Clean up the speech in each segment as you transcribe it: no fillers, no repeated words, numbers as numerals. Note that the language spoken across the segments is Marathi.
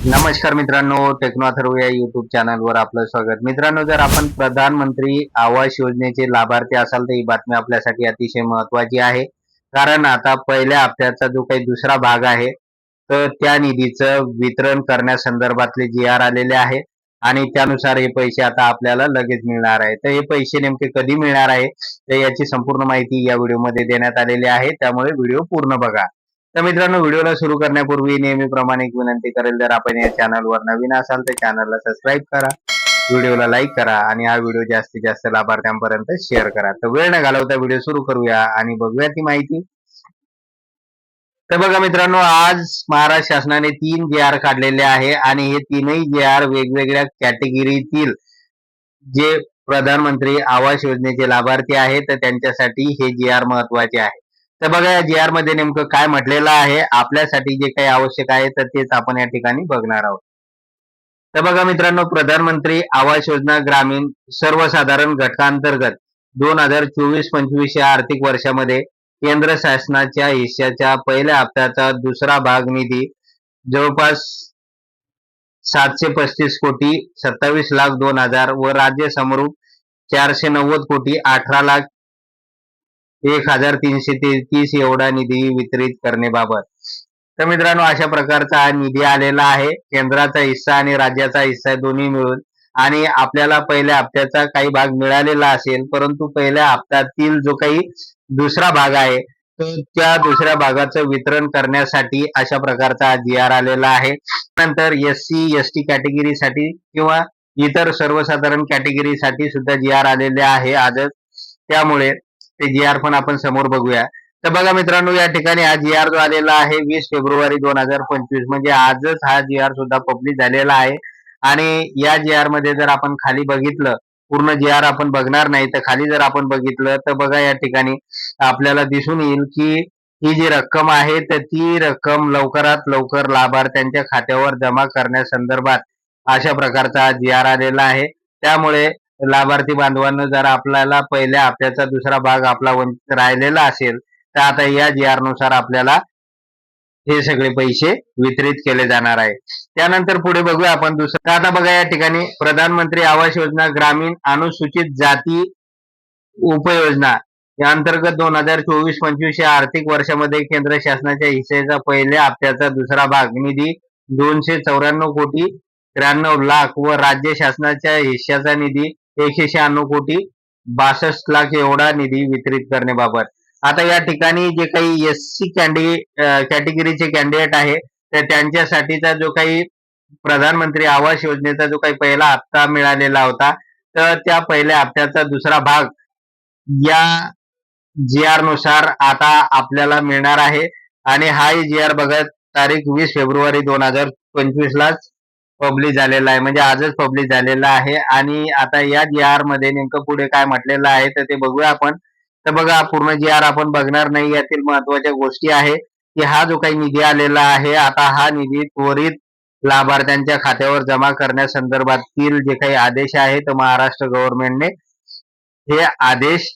नमस्कार मित्रांनो, टेक्नो अथर्व या युट्यूब चॅनलवर आपलं स्वागत. मित्रांनो, जर आपण प्रधानमंत्री आवास योजनेचे लाभार्थी असाल तर ही बातमी आपल्यासाठी अतिशय महत्वाची आहे. कारण आता पहिल्या हप्त्याचा जो काही दुसरा भाग आहे तर त्या निधीचं वितरण करण्यासंदर्भातले जी आर आलेले आहे आणि त्यानुसार हे पैसे आता आपल्याला लगेच मिळणार आहे. तर हे पैसे नेमके कधी मिळणार आहे तर याची संपूर्ण माहिती या व्हिडिओमध्ये देण्यात आलेली आहे, त्यामुळे व्हिडिओ पूर्ण बघा. तर मित्रांनो, व्हिडिओला सुरू करण्यापूर्वी नेहमीप्रमाणे एक विनंती करेल, जर आपण या चॅनलवर नवीन असाल तर चॅनलला सबस्क्राईब करा, व्हिडिओला लाईक करा आणि हा व्हिडिओ जास्तीत जास्त लाभार्थ्यांपर्यंत शेअर करा. तर वेळ न घालवता व्हिडिओ सुरू करूया आणि बघूया ती माहिती. तर बघा मित्रांनो, आज महाराष्ट्र शासनाने 3 जी आर काढलेले आहे आणि हे तीनही जी आर वेगवेगळ्या कॅटेगरीतील जे प्रधानमंत्री आवास योजनेचे लाभार्थी आहेत तर त्यांच्यासाठी हे जी आर महत्वाचे आहे. तर बघा, या जी आर मध्ये नेमकं काय म्हटलेलं आहे, आपल्यासाठी जे काही आवश्यक आहे तर तेच आपण या ठिकाणी बघणार आहोत. तर बघा मित्रांनो, प्रधानमंत्री आवास योजना ग्रामीण सर्वसाधारण घटकांतर्गत 2024-25 या आर्थिक वर्षामध्ये केंद्र शासनाच्या हिश्श्याच्या पहिल्या हप्त्याचा दुसरा भाग निधी जवळपास 735 कोटी 27 लाख 2 हजार व राज्य समरूप 490 कोटी 18 लाख 1 हजार 333 एवढा निधी वितरित करण्याबाबत. तर मित्रांनो, अशा प्रकारचा हा निधी आलेला आहे. केंद्राचा हिस्सा आणि राज्याचा हिस्सा दोन्ही मिळून, आणि आपल्याला पहिल्या हप्त्याचा काही भाग मिळालेला असेल, परंतु पहिल्या हप्त्यातील जो काही दुसरा भाग आहे तर त्या दुसऱ्या भागाचं वितरण करण्यासाठी अशा प्रकारचा जी आर आलेला आहे. नंतर SC ST कॅटेगरीसाठी किंवा इतर सर्वसाधारण कॅटेगरीसाठी सुद्धा जी आर आलेले आहे आजच, त्यामुळे ते जी आर पण आपण समोर बघूया. तर बघा मित्रांनो, या ठिकाणी हा जी आर जो आलेला आहे 20 फेब्रुवारी 2025, म्हणजे आजच हा जी आर सुद्धा पब्लिश झालेला आहे. आणि या जी आर मध्ये जर आपण खाली बघितलं, पूर्ण जी आर आपण बघणार नाही तर खाली जर आपण बघितलं तर बघा, या ठिकाणी आपल्याला दिसून येईल की ही जी रक्कम आहे तर ती रक्कम लवकरात लवकर लाभार्थ्यांच्या खात्यावर जमा करण्यासंदर्भात अशा प्रकारचा जी आर आलेला आहे. त्यामुळे लाभार्थी बांधवांना जर आपल्याला पहिल्या हप्त्याचा दुसरा भाग आपला वंचित राहिलेला असेल तर आता या जी आर नुसार आपल्याला हे सगळे पैसे वितरित केले जाणार आहे. त्यानंतर पुढे बघूया आपण दुसरं. आता बघा, या ठिकाणी प्रधानमंत्री आवास योजना ग्रामीण अनुसूचित जाती उपयोजना या अंतर्गत 2024-25 या आर्थिक वर्षामध्ये केंद्र शासनाच्या हिस्सेचा पहिल्या हप्त्याचा दुसरा भाग निधी 294 कोटी 93 लाख व राज्य शासनाच्या हिश्श्याचा निधी 196 कोटी 62 लाख एवढा निधी वितरित करण्याबाबत. आता या ठिकाणी जे काही SC कॅटेगरीचे कॅन्डिडेट आहे तर त्यांच्यासाठीचा जो काही प्रधानमंत्री आवास योजनेचा जो काही पहिला हप्ता मिळालेला होता तर त्या पहिल्या हप्त्याचा दुसरा भाग या जी आर नुसार आता आपल्याला मिळणार आहे. आणि हा जी आर बघा, तारीख 20 फेब्रुवारी 2025 लाच पब्लिश झालेला आहे, म्हणजे आजच पब्लिश झालेला आहे. आणि आता या जी आर मध्ये नेमकं पुढे काय म्हटलेलं आहे तर ते बघूया आपण. तर बघा, पूर्ण जी आर आपण बघणार नाही, यातील महत्वाच्या गोष्टी आहे की हा जो काही निधी आलेला आहे, आता हा निधी त्वरित लाभार्थ्यांच्या खात्यावर जमा करण्यासंदर्भातील जे काही आदेश आहे तर महाराष्ट्र गव्हर्नमेंटने हे आदेश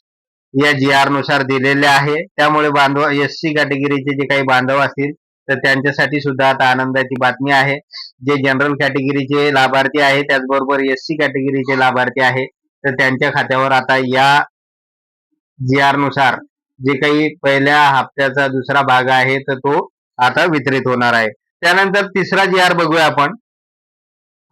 या जी आर नुसार दिलेले आहे. त्यामुळे बांधव SC कॅटेगरीचे जे काही बांधव असतील तर त्यांच्यासाठी सुद्धा आता आनंदाची बातमी आहे. जे जनरल कॅटेगरीचे लाभार्थी आहे त्याचबरोबर SC कॅटेगरीचे लाभार्थी आहे तर त्यांच्या खात्यावर आता या जी आर नुसार जे काही पहिल्या हप्त्याचा दुसरा भाग आहे तर तो आता वितरित होणार आहे. त्यानंतर तिसरा जी आर बघूया आपण.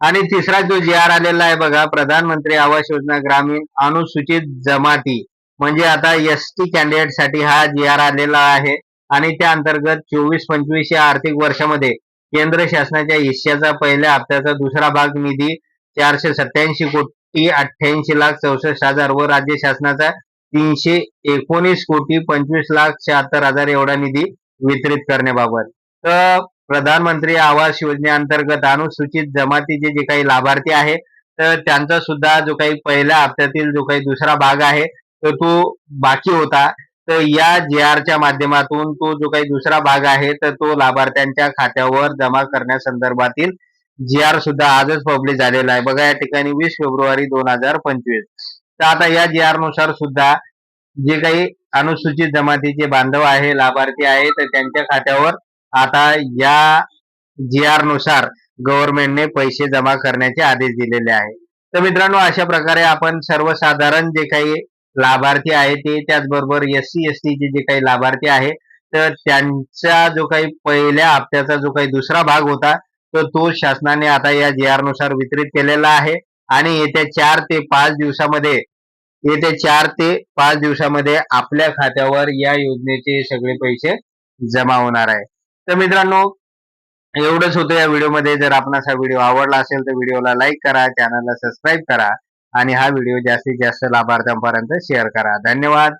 आणि तिसरा जो जी आर आलेला आहे बघा, प्रधानमंत्री आवास योजना ग्रामीण अनुसूचित जमाती, म्हणजे आता ST कॅन्डिडेट साठी हा जी आर आलेला आहे. आणि त्या अंतर्गत 24-25 या आर्थिक वर्षामध्ये केंद्र शासनाच्या हिश्श्याचा पहिल्या हप्त्याचा दुसरा भाग निधी 487 कोटी 88 लाख 64 हजार व राज्य शासनाचा 319 कोटी 25 लाख 76 हजार एवढा निधी वितरित करण्याबाबत. तर प्रधानमंत्री आवास योजनेअंतर्गत अनुसूचित जमातीचे जे काही लाभार्थी आहे तर त्यांचा सुद्धा जो काही पहिल्या हप्त्यातील जो काही दुसरा भाग आहे तर तो बाकी होता. तर या जी आरच्या माध्यमातून तो जो काही दुसरा भाग आहे तर तो लाभार्थ्यांच्या खात्यावर जमा करण्यासंदर्भातील जी आर सुद्धा आजच पब्लिश झालेला आहे. बघा, या ठिकाणी 20 फेब्रुवारी 2025. तर आता या जी आर नुसार सुद्धा जे काही अनुसूचित जमातीचे बांधव आहे, लाभार्थी आहे तर त्यांच्या खात्यावर आता या जी आर नुसार गव्हर्नमेंटने पैसे जमा करण्याचे आदेश दिलेले आहे. तर मित्रांनो, अशा प्रकारे आपण सर्वसाधारण जे काही लाभार्थी आहे ते, त्याचबरोबर SC ST चे जे काही लाभार्थी आहे, तर त्यांचा जो काही पहिल्या हप्त्याचा जो काही दुसरा भाग होता, तर तो शासनाने आता या GR नुसार वितरित केलेला आहे आणि येत्या 4 ते 5 दिवसामध्ये आपल्या खात्यावर या योजनेचे सगळे पैसे जमा होणार आहे. तर मित्रांनो, एवढंच होतं या व्हिडिओमध्ये. जर आपणास हा व्हिडिओ आवडला असेल तर व्हिडिओला लाईक करा, चॅनलला सबस्क्राईब करा आणि हा व्हिडिओ जास्तीत जास्त लाभार्थ्यांपर्यंत शेअर करा. धन्यवाद.